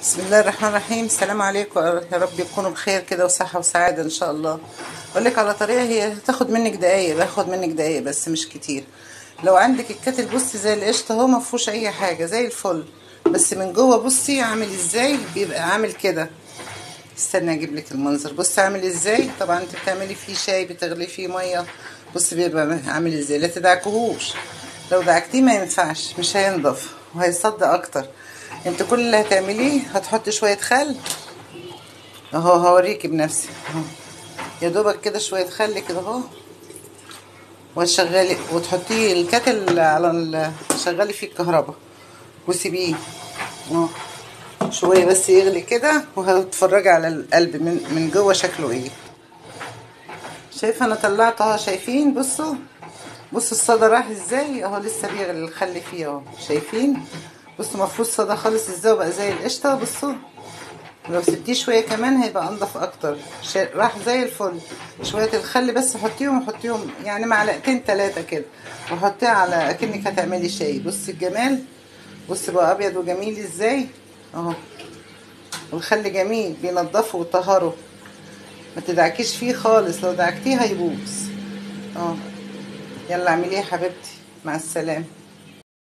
بسم الله الرحمن الرحيم. السلام عليكم، يا رب تكونوا بخير كده وصحة وسعادة ان شاء الله. اقول لك على طريقة هي هتاخد منك دقايق، باخد منك دقايق بس مش كتير. لو عندك الكاتل بصي زي القشطة اهو، ما فيهوش اي حاجة زي الفل، بس من جوه بصي عامل ازاي، بيبقى عامل كده. استنى اجيب لك المنظر. بصي عامل ازاي. طبعا انت بتعملي فيه شاي، بتغلي فيه ميه. بصي بيبقى عامل ازاي. لا تدعكهوش، لو دعكتيه ما ينفعش، مش هينضف وهيصدى اكتر. انت كل اللي هتعمليه هتحطي شويه خل اهو، هوريكي بنفسي اهو. يا دوبك كده شويه خل كده اهو، وتشغلي وتحطيه الكتل على شغلي فيه الكهرباء وسيبيه اهو شويه بس يغلي كده، وهتتفرجي على القلب من جوه شكله ايه. شايفه انا طلعت اهو، شايفين؟ بصوا بصوا الصدى راح ازاي اهو، لسه بيغلي الخل فيه اهو، شايفين؟ بصوا مفروض صدى خالص ازاي وبقى زي القشطه. بصوا لو سبتيه شويه كمان هيبقى انضف اكتر. راح زي الفل. شويه الخل بس حطيهم، حطيهم يعني معلقتين ثلاثه كده، وحطيه على اكنك هتعملي شاي. بصي الجمال، بصي بقى ابيض وجميل ازاي اهو. والخل جميل بينضفه ويطهره، ما تدعكيش فيه خالص، لو دعكتيه هيبوظ اه. يلا اعمليه يا حبيبتي، مع السلامه.